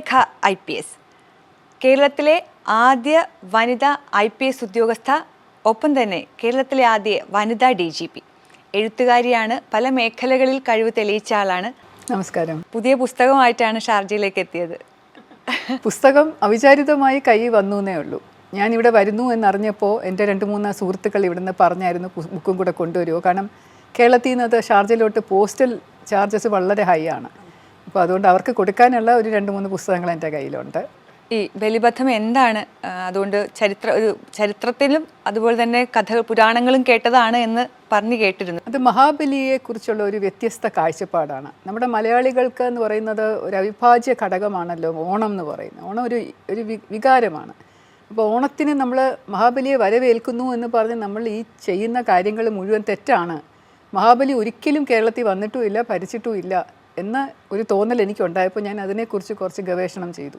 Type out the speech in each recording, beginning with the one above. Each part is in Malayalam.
രേഖ IPS, കേരളത്തിലെ ആദ്യ വനിതാ IPS ഉദ്യോഗസ്ഥ, ഒപ്പം തന്നെ കേരളത്തിലെ ആദ്യ വനിതാ DGP. എഴുത്തുകാരിയാണ്, പല മേഖലകളിൽ കഴിവ് തെളിയിച്ച ആളാണ്. നമസ്കാരം. പുതിയ പുസ്തകമായിട്ടാണ് ഷാർജയിലേക്ക് എത്തിയത്. പുസ്തകം അവിചാരിതമായി കൈ വന്നേ ഉള്ളൂ. ഞാനിവിടെ വരുന്നു എന്നറിഞ്ഞപ്പോൾ എൻ്റെ 2-3 സുഹൃത്തുക്കൾ ഇവിടുന്ന് പറഞ്ഞായിരുന്നു ബുക്കും കൂടെ കൊണ്ടുവരുമോ, കാരണം കേരളത്തിൽ നിന്ന് അത് ഷാർജയിലോട്ട് പോസ്റ്റൽ ചാർജസ് വളരെ ഹൈ ആണ്. അപ്പോൾ അതുകൊണ്ട് അവർക്ക് കൊടുക്കാനുള്ള ഒരു 2-3 പുസ്തകങ്ങൾ എൻ്റെ കയ്യിലുണ്ട്. ഈ ബലിബദ്ധം എന്താണ്? അതുകൊണ്ട് ചരിത്രത്തിലും അതുപോലെ തന്നെ കഥകൾ പുരാണങ്ങളും കേട്ടതാണ് എന്ന് പറഞ്ഞു കേട്ടിരുന്നു. അത് മഹാബലിയെക്കുറിച്ചുള്ള ഒരു വ്യത്യസ്ത കാഴ്ചപ്പാടാണ്. നമ്മുടെ മലയാളികൾക്ക് എന്ന് പറയുന്നത് ഒരു അവിഭാജ്യ ഘടകമാണല്ലോ ഓണം എന്ന് പറയുന്നത്. ഓണം ഒരു വികാരമാണ്. അപ്പോൾ ഓണത്തിന് നമ്മൾ മഹാബലിയെ വരവേൽക്കുന്നു എന്ന് പറഞ്ഞ് നമ്മൾ ഈ ചെയ്യുന്ന കാര്യങ്ങൾ മുഴുവൻ തെറ്റാണ്. മഹാബലി ഒരിക്കലും കേരളത്തിൽ വന്നിട്ടുമില്ല, ഭരിച്ചിട്ടുമില്ല എന്ന ഒരു തോന്നൽ എനിക്കുണ്ടായപ്പോൾ ഞാൻ അതിനെക്കുറിച്ച് കുറച്ച് ഗവേഷണം ചെയ്തു.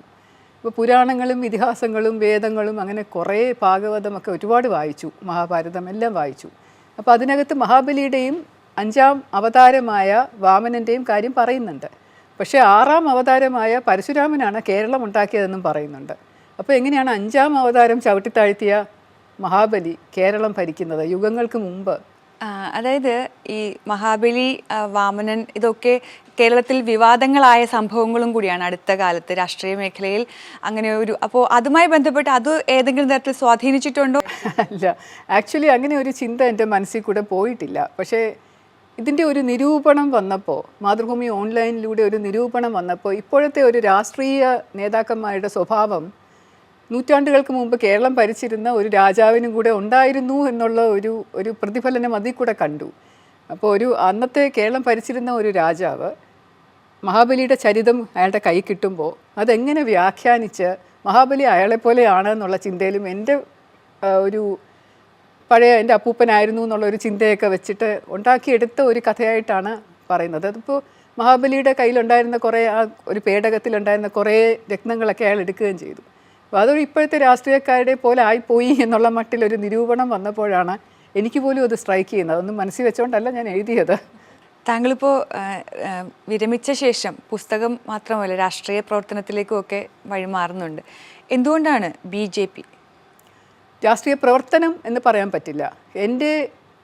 ഇപ്പോൾ പുരാണങ്ങളും ഇതിഹാസങ്ങളും വേദങ്ങളും അങ്ങനെ കുറേ ഭാഗവതമൊക്കെ ഒരുപാട് വായിച്ചു, മഹാഭാരതം എല്ലാം വായിച്ചു. അപ്പോൾ അതിനകത്ത് മഹാബലിയുടെയും 5ാം അവതാരമായ വാമനൻ്റെയും കാര്യം പറയുന്നുണ്ട്. പക്ഷേ 6ാം അവതാരമായ പരശുരാമനാണ് കേരളം ഉണ്ടാക്കിയതെന്നും പറയുന്നുണ്ട്. അപ്പോൾ എങ്ങനെയാണ് 5ാം അവതാരം ചവിട്ടിത്താഴ്ത്തിയ മഹാബലി കേരളം ഭരിക്കുന്നത് യുഗങ്ങൾക്ക് മുമ്പ്? അതായത് ഈ മഹാബലി, വാമനൻ ഇതൊക്കെ കേരളത്തിൽ വിവാദങ്ങളായ സംഭവങ്ങളും കൂടിയാണ് അടുത്ത കാലത്ത് രാഷ്ട്രീയ മേഖലയിൽ. അങ്ങനെ ഒരു അപ്പോൾ അതുമായി ബന്ധപ്പെട്ട് അത് ഏതെങ്കിലും തരത്തിൽ സ്വാധീനിച്ചിട്ടുണ്ടോ? അല്ല, ആക്ച്വലി അങ്ങനെ ഒരു ചിന്ത എൻ്റെ മനസ്സിൽ കൂടെ പോയിട്ടില്ല. പക്ഷേ ഇതിൻ്റെ ഒരു നിരൂപണം വന്നപ്പോൾ, മാതൃഭൂമി ഓൺലൈനിലൂടെ ഒരു നിരൂപണം വന്നപ്പോൾ, ഇപ്പോഴത്തെ ഒരു രാഷ്ട്രീയ നേതാക്കന്മാരുടെ സ്വഭാവം നൂറ്റാണ്ടുകൾക്ക് മുമ്പ് കേരളം ഭരിച്ചിരുന്ന ഒരു രാജാവിനും കൂടെ ഉണ്ടായിരുന്നു എന്നുള്ള ഒരു പ്രതിഫലനം അതിൽ കൂടെ കണ്ടു. അപ്പോൾ അന്നത്തെ കേരളം ഭരിച്ചിരുന്ന ഒരു രാജാവ് മഹാബലിയുടെ ചരിതം അയാളുടെ കൈ കിട്ടുമ്പോൾ അതെങ്ങനെ വ്യാഖ്യാനിച്ച് മഹാബലി അയാളെപ്പോലെയാണ് എന്നുള്ള ചിന്തയിലും എൻ്റെ എൻ്റെ അപ്പൂപ്പനായിരുന്നു എന്നുള്ള ഒരു ചിന്തയൊക്കെ വെച്ചിട്ട് ഉണ്ടാക്കിയെടുത്ത ഒരു കഥയായിട്ടാണ് പറയുന്നത്. അതിപ്പോൾ മഹാബലിയുടെ കയ്യിലുണ്ടായിരുന്ന കുറേ ഒരു പേടകത്തിലുണ്ടായിരുന്ന കുറേ രത്നങ്ങളൊക്കെ അയാൾ എടുക്കുകയും ചെയ്തു. അപ്പോൾ അതൊരു ഇപ്പോഴത്തെ രാഷ്ട്രീയക്കാരുടെ പോലെ ആയിപ്പോയി എന്നുള്ള മട്ടിലൊരു നിരൂപണം വന്നപ്പോഴാണ് എനിക്ക് പോലും അത് സ്ട്രൈക്ക് ചെയ്യുന്നത്. അതൊന്നും മനസ്സിൽ വെച്ചുകൊണ്ടല്ല ഞാൻ എഴുതിയത്. താങ്കളിപ്പോൾ വിരമിച്ച ശേഷം പുസ്തകം മാത്രമല്ല രാഷ്ട്രീയ പ്രവർത്തനത്തിലേക്കുമൊക്കെ വഴിമാറുന്നുണ്ട്. എന്തുകൊണ്ടാണ് BJP? രാഷ്ട്രീയ പ്രവർത്തനം എന്ന് പറയാൻ പറ്റില്ല. എൻ്റെ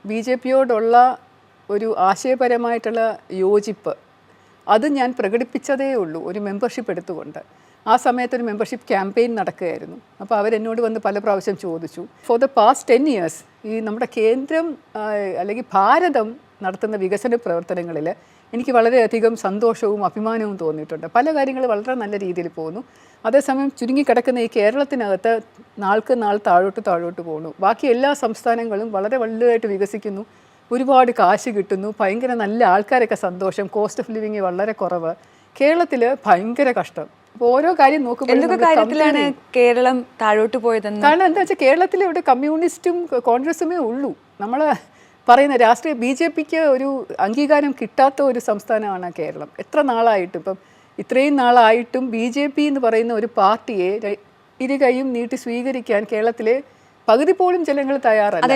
BJPയോടുള്ള ഒരു ആശയപരമായിട്ടുള്ള യോജിപ്പ് അത് ഞാൻ പ്രകടിപ്പിച്ചതേ ഉള്ളൂ ഒരു മെമ്പർഷിപ്പ് എടുത്തുകൊണ്ട്. ആ സമയത്ത് ഒരു മെമ്പർഷിപ്പ് ക്യാമ്പയിൻ നടക്കുകയായിരുന്നു. അപ്പോൾ അവരെന്നോട് വന്ന് പല പ്രാവശ്യം ചോദിച്ചു. ഫോർ ദ പാസ്റ്റ് 10 years ഈ നമ്മുടെ കേന്ദ്രം അല്ലെങ്കിൽ ഭാരതം നടത്തുന്ന വികസന പ്രവർത്തനങ്ങളിൽ എനിക്ക് വളരെയധികം സന്തോഷവും അഭിമാനവും തോന്നിയിട്ടുണ്ട്. പല കാര്യങ്ങൾ വളരെ നല്ല രീതിയിൽ പോകുന്നു. അതേസമയം ചുരുങ്ങിക്കിടക്കുന്ന ഈ കേരളത്തിനകത്ത് നാൾക്ക് നാൾ താഴോട്ട് പോകുന്നു. ബാക്കി എല്ലാ സംസ്ഥാനങ്ങളും വളരെ വലുതായിട്ട് വികസിക്കുന്നു, ഒരുപാട് കാശ് കിട്ടുന്നു, ഭയങ്കര നല്ല ആൾക്കാരൊക്കെ സന്തോഷം, കോസ്റ്റ് ഓഫ് ലിവിങ് വളരെ കുറവ്. കേരളത്തിൽ ഭയങ്കര കഷ്ടം. അപ്പോൾ ഓരോ കാര്യം നോക്കുമ്പോഴാണ് കേരളം താഴോട്ട് പോയതെന്ന്. കാരണം എന്താ വെച്ചാൽ കേരളത്തിൽ ഇവിടെ കമ്മ്യൂണിസ്റ്റും കോൺഗ്രസുമേ ഉള്ളൂ. നമ്മൾ പറയുന്ന രാഷ്ട്രീയ BJPക്ക് ഒരു അംഗീകാരം കിട്ടാത്ത ഒരു സംസ്ഥാനമാണ് കേരളം. എത്ര നാളായിട്ടും ഇപ്പം ഇത്രയും നാളായിട്ടും BJP എന്ന് പറയുന്ന ഒരു പാർട്ടിയെ ഇരുകൈയും നീട്ടി സ്വീകരിക്കാൻ കേരളത്തിലെ പകുതി പോലും ജനങ്ങൾ തയ്യാറല്ല.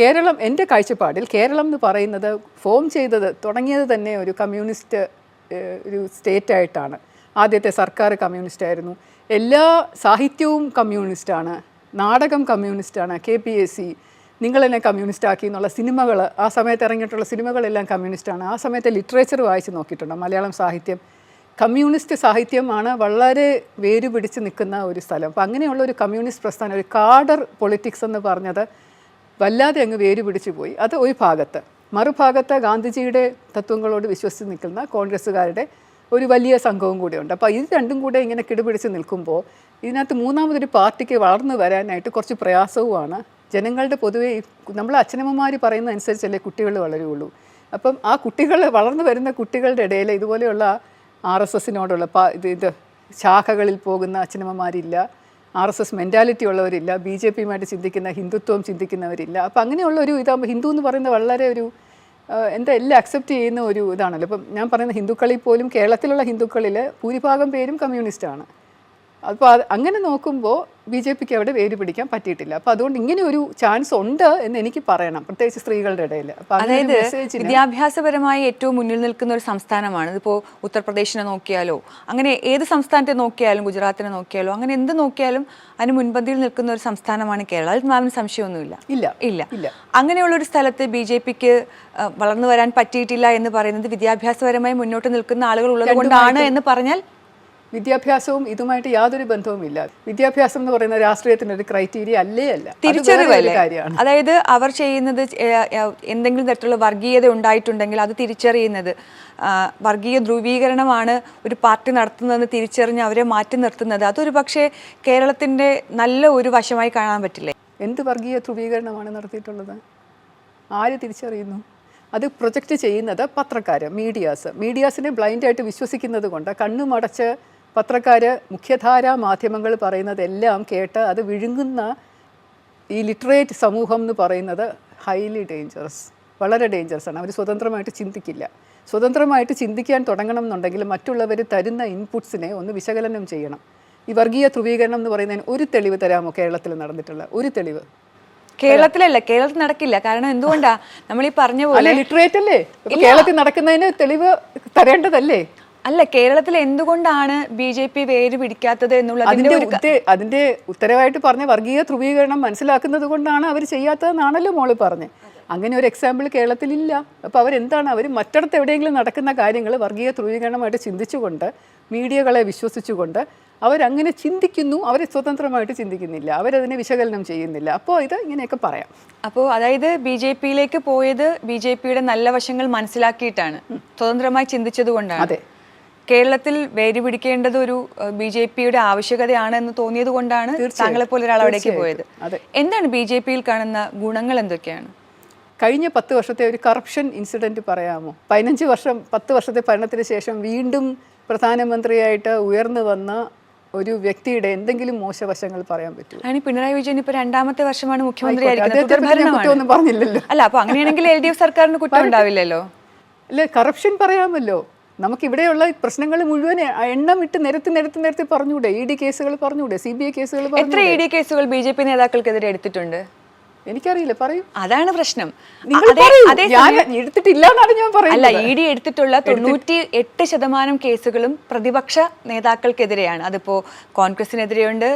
കേരളം എൻ്റെ കാഴ്ചപ്പാടിൽ കേരളം എന്ന് പറയുന്നത് തുടങ്ങിയത് തന്നെ ഒരു കമ്മ്യൂണിസ്റ്റ് ഒരു സ്റ്റേറ്റായിട്ടാണ്. ആദ്യത്തെ സർക്കാർ കമ്മ്യൂണിസ്റ്റായിരുന്നു, എല്ലാ സാഹിത്യവും കമ്മ്യൂണിസ്റ്റാണ്, നാടകം കമ്മ്യൂണിസ്റ്റാണ്, KPSC നിങ്ങളെന്നെ കമ്മ്യൂണിസ്റ്റാക്കി എന്നുള്ള സിനിമകൾ, ആ സമയത്ത് ഇറങ്ങിയിട്ടുള്ള സിനിമകളെല്ലാം കമ്മ്യൂണിസ്റ്റാണ്. ആ സമയത്തെ ലിറ്ററേച്ചർ വായിച്ച് നോക്കിയിട്ടുണ്ടോ? മലയാളം സാഹിത്യം കമ്മ്യൂണിസ്റ്റ് സാഹിത്യമാണ് വളരെ വേരുപിടിച്ച് നിൽക്കുന്ന ഒരു സ്ഥലം. അപ്പോൾ അങ്ങനെയുള്ള ഒരു കമ്മ്യൂണിസ്റ്റ് പ്രസ്ഥാനം, ഒരു കാഡർ പൊളിറ്റിക്സ് എന്ന് പറഞ്ഞത് വല്ലാതെ അങ്ങ് വേരുപിടിച്ചു പോയി. അത് ഒരു ഭാഗത്ത്. മറുഭാഗത്ത് ഗാന്ധിജിയുടെ തത്വങ്ങളോട് വിശ്വസിച്ച് നിൽക്കുന്ന കോൺഗ്രസ്സുകാരുടെ ഒരു വലിയ സംഘവും കൂടെയുണ്ട്. അപ്പോൾ ഇത് രണ്ടും കൂടെ ഇങ്ങനെ കിടുപിടിച്ച് നിൽക്കുമ്പോൾ ഇതിനകത്ത് മൂന്നാമതൊരു പാർട്ടിക്ക് വളർന്നു വരാനായിട്ട് കുറച്ച് പ്രയാസവുമാണ്. ജനങ്ങളുടെ പൊതുവെ നമ്മൾ അച്ഛനമ്മമാർ പറയുന്ന അനുസരിച്ചല്ലേ കുട്ടികൾ വളരുകയുള്ളൂ. അപ്പം ആ കുട്ടികൾ വളർന്നു വരുന്ന കുട്ടികളുടെ ഇടയിൽ ഇതുപോലെയുള്ള RSSനോടുള്ള ശാഖകളിൽ പോകുന്ന അച്ഛനമ്മമാരില്ല, RSS മെൻറ്റാലിറ്റി ഉള്ളവരില്ല, BJPയുമായിട്ട് ചിന്തിക്കുന്ന ഹിന്ദുത്വം ചിന്തിക്കുന്നവരില്ല. അപ്പോൾ അങ്ങനെയുള്ള ഇതാകുമ്പോൾ ഹിന്ദു എന്ന് പറയുന്നത് വളരെ എല്ലാം അക്സെപ്റ്റ് ചെയ്യുന്ന ഒരു ഇതാണല്ലോ. ഇപ്പം ഞാൻ പറയുന്ന ഹിന്ദുക്കളിൽ പോലും കേരളത്തിലുള്ള ഹിന്ദുക്കളിൽ ഭൂരിഭാഗം പേരും കമ്മ്യൂണിസ്റ്റാണ്. അപ്പോൾ അങ്ങനെ നോക്കുമ്പോൾ BJPക്ക് അവിടെ വേര് പിടിക്കാൻ പറ്റിയിട്ടില്ല. അപ്പോൾ അതുകൊണ്ട് ഇങ്ങനെ ഒരു ചാൻസ് ഉണ്ട് എന്ന് എനിക്ക് പറയണം, പ്രത്യേകിച്ച് സ്ത്രീകളുടെ ഇടയിൽ. അപ്പോൾ അതായത് വിദ്യാഭ്യാസപരമായി ഏറ്റവും മുന്നിൽ നിൽക്കുന്ന ഒരു സംസ്ഥാനമാണ് ഇതിപ്പോൾ. ഉത്തർപ്രദേശിനെ നോക്കിയാലോ, അങ്ങനെ ഏത് സംസ്ഥാനത്തെ നോക്കിയാലും, ഗുജറാത്തിനെ നോക്കിയാലോ, അങ്ങനെ എന്ത് നോക്കിയാലും അതിന് മുൻപന്തിയിൽ നിൽക്കുന്ന ഒരു സംസ്ഥാനമാണ് കേരളം. അതിൽ മാമിന് സംശയമൊന്നുമില്ല. ഇല്ല. അങ്ങനെയുള്ളൊരു സ്ഥലത്ത് BJPക്ക് വളർന്നു വരാൻ പറ്റിയിട്ടില്ല എന്ന് പറയുന്നത് വിദ്യാഭ്യാസപരമായി മുന്നോട്ട് നിൽക്കുന്ന ആളുകൾ ഉള്ളത് കൊണ്ടാണ് എന്ന് പറഞ്ഞാൽ വിദ്യാഭ്യാസവും ഇതുമായിട്ട് യാതൊരു ബന്ധവുമില്ല. വിദ്യാഭ്യാസം എന്ന് പറയുന്ന രാഷ്ട്രീയത്തിന്റെ ഒരു ക്രൈറ്റീരിയ അല്ല. തിരിച്ചറിവല്ലേ കാര്യമാണ്. അതായത് അവർ ചെയ്യുന്നത് എന്തെങ്കിലും തരത്തിലുള്ള വർഗീയത ഉണ്ടായിട്ടുണ്ടെങ്കിൽ അത് തിരിച്ചറിയുന്നത്, വർഗീയ ധ്രുവീകരണമാണ് ഒരു പാർട്ടി നടത്തുന്നതെന്ന് തിരിച്ചറിഞ്ഞ് അവരെ മാറ്റി നിർത്തുന്നത്, അതൊരു പക്ഷേ കേരളത്തിന്റെ നല്ല ഒരു വശമായി കാണാൻ പറ്റില്ലേ? എന്ത് വർഗീയ ധ്രുവീകരണമാണ് നടത്തിയിട്ടുള്ളത്? ആര് തിരിച്ചറിയുന്നു? അത് പ്രൊജക്റ്റ് ചെയ്യുന്നത് പത്രക്കാർ, മീഡിയാസിനെ ബ്ലൈൻഡായിട്ട് വിശ്വസിക്കുന്നത് കൊണ്ട് കണ്ണുമടച്ച് പത്രക്കാർ, മുഖ്യധാരാ മാധ്യമങ്ങൾ പറയുന്നതെല്ലാം കേട്ട് അത് വിഴുങ്ങുന്ന ഈ ലിറ്ററേറ്റ് സമൂഹം എന്ന് പറയുന്നത് ഹൈലി ഡേഞ്ചറസ്, വളരെ ഡേഞ്ചറസ് ആണ്. അവർ സ്വതന്ത്രമായിട്ട് ചിന്തിക്കില്ല. സ്വതന്ത്രമായിട്ട് ചിന്തിക്കാൻ തുടങ്ങണം എന്നുണ്ടെങ്കിൽ മറ്റുള്ളവർ തരുന്ന ഇൻപുട്സിനെ ഒന്ന് വിശകലനം ചെയ്യണം. ഈ വർഗീയ ധ്രുവീകരണം എന്ന് പറയുന്നതിന് ഒരു തെളിവ് തരാമോ കേരളത്തിൽ നടന്നിട്ടുള്ള ഒരു തെളിവ്? കേരളത്തിലല്ല, കേരളത്തിൽ നടക്കില്ല. കാരണം എന്തുകൊണ്ടാ നമ്മൾ ഈ പറഞ്ഞ പോലെ ലിറ്ററേറ്റ് അല്ലേ, കേരളത്തിൽ നടക്കുന്നതിന് തെളിവ് തരേണ്ടതല്ലേ? അല്ല, കേരളത്തിൽ എന്തുകൊണ്ടാണ് BJP വേര് പിടിക്കാത്തത് അതിന്റെ ഉത്തരവായിട്ട് പറഞ്ഞ വർഗീയ ധ്രുവീകരണം മനസ്സിലാക്കുന്നത് കൊണ്ടാണ് അവർ ചെയ്യാത്തതെന്നാണല്ലോ മോള് പറഞ്ഞത്. അങ്ങനെ ഒരു എക്സാമ്പിൾ കേരളത്തിലില്ല. അപ്പോൾ അവരെന്താണ്, അവർ മറ്റിടത്ത് എവിടെയെങ്കിലും നടക്കുന്ന കാര്യങ്ങൾ വർഗീയ ധ്രുവീകരണമായിട്ട് ചിന്തിച്ചുകൊണ്ട്, മീഡിയകളെ വിശ്വസിച്ചുകൊണ്ട് അവരങ്ങനെ ചിന്തിക്കുന്നു. അവർ സ്വതന്ത്രമായിട്ട് ചിന്തിക്കുന്നില്ല, അവരതിനെ വിശകലനം ചെയ്യുന്നില്ല. അപ്പോൾ ഇത് ഇങ്ങനെയൊക്കെ പറയാം. അപ്പോൾ അതായത് BJPയിലേക്ക് പോയത് BJPയുടെ നല്ല വശങ്ങൾ മനസ്സിലാക്കിയിട്ടാണ്, സ്വതന്ത്രമായി ചിന്തിച്ചത് കൊണ്ടാണ്. അതെ, കേരളത്തിൽ വേര് പിടിക്കേണ്ടത് ഒരു BJPയുടെ ആവശ്യകതയാണ് എന്ന് തോന്നിയത് കൊണ്ടാണ് താങ്കളെ പോലെ ഒരാൾ അവിടേക്ക് പോയത്. എന്താണ് BJPയിൽ കാണുന്ന ഗുണങ്ങൾ എന്തൊക്കെയാണ്? കഴിഞ്ഞ 10 വർഷത്തെ ഒരു കറപ്ഷൻ ഇൻസിഡൻറ്റ് പറയാമോ? 10 വർഷത്തെ ഭരണത്തിന് ശേഷം വീണ്ടും പ്രധാനമന്ത്രിയായിട്ട് ഉയർന്നു വന്ന ഒരു വ്യക്തിയുടെ എന്തെങ്കിലും മോശവശങ്ങൾ പറയാൻ പറ്റുമോ? അതിന് പിണറായി വിജയൻ ഇപ്പൊ 2ാമത്തെ വർഷമാണ് മുഖ്യമന്ത്രിയായിരിക്കുന്നത്. പറഞ്ഞില്ലല്ലോ. അല്ല, അപ്പൊ അങ്ങനെയാണെങ്കിൽ LDF സർക്കാരിന് കുറ്റം ഉണ്ടാവില്ലല്ലോ. അല്ലെ, കറപ്ഷൻ പറയാമല്ലോ. നമുക്കിവിടെയുള്ള പ്രശ്നങ്ങൾ മുഴുവൻ എണ്ണമിട്ട് നിരത്തി പറഞ്ഞൂടെ? ED കേസുകൾ പറഞ്ഞൂടെ? CBI കേസുകൾ പറഞ്ഞൂടെ? എത്ര ED കേസുകൾ BJP നേതാക്കൾക്കെതിരെ എടുത്തിട്ടുണ്ട്? എനിക്കറിയില്ല, പറയൂ. അതാണ് പ്രശ്നം. എടുത്തിട്ടില്ല എന്നാണ് ഞാൻ പറയുന്നത്. അല്ല, ED എടുത്തിട്ടുള്ള 98% കേസുകളും പ്രതിപക്ഷ നേതാക്കൾക്കെതിരെയാണ്. അതിപ്പോ കോൺഗ്രസിനെതിരെയുണ്ട്,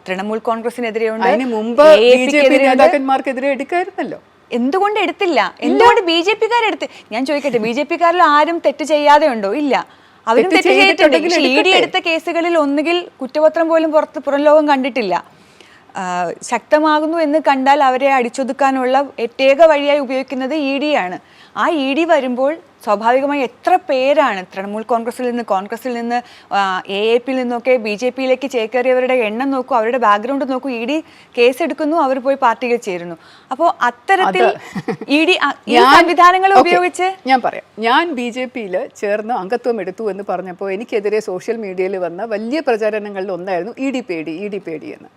തൃണമൂൽ കോൺഗ്രസിനെതിരെയുണ്ട്, അതിന് മുമ്പ് BJP നേതാക്കന്മാർക്കെതിരെ എടുക്കായിരുന്നല്ലോ. എന്തുകൊണ്ട് എടുത്തില്ല? എന്തുകൊണ്ട് BJPക്കാരെടുത്ത്? ഞാൻ ചോദിക്കട്ടെ, BJPക്കാരിൽ ആരും തെറ്റ് ചെയ്യാതെ ഉണ്ടോ? ഇല്ല, അവരും തെറ്റ് ചെയ്തിട്ടുണ്ട്. പക്ഷേ ED എടുത്ത കേസുകളിൽ ഒന്നുകിൽ കുറ്റപത്രം പോലും പുറം ലോകം കണ്ടിട്ടില്ല. ശക്തമാകുന്നു എന്ന് കണ്ടാൽ അവരെ അടിച്ചൊതുക്കാനുള്ള ഏറ്റേക വഴിയായി ഉപയോഗിക്കുന്നത് ED ആണ്. ആ ED വരുമ്പോൾ സ്വാഭാവികമായി എത്ര പേരാണ് തൃണമൂൽ കോൺഗ്രസിൽ നിന്ന് AAPയിൽ നിന്നൊക്കെ BJPയിലേക്ക് ചേക്കേറിയവരുടെ എണ്ണം നോക്കൂ, അവരുടെ ബാക്ക്ഗ്രൗണ്ട് നോക്കൂ. ED കേസെടുക്കുന്നു, അവർ പോയി പാർട്ടിയിൽ ചേരുന്നു. അപ്പോൾ അത്തരത്തിൽ ED സംവിധാനങ്ങൾ ഉപയോഗിച്ച് ഞാൻ പറയാം, ഞാൻ BJPയിൽ ചേർന്ന് അംഗത്വം എടുത്തു എന്ന് പറഞ്ഞപ്പോൾ എനിക്കെതിരെ സോഷ്യൽ മീഡിയയിൽ വന്ന വലിയ പ്രചാരണങ്ങളിൽ ഒന്നായിരുന്നു ED പേടി എന്ന്.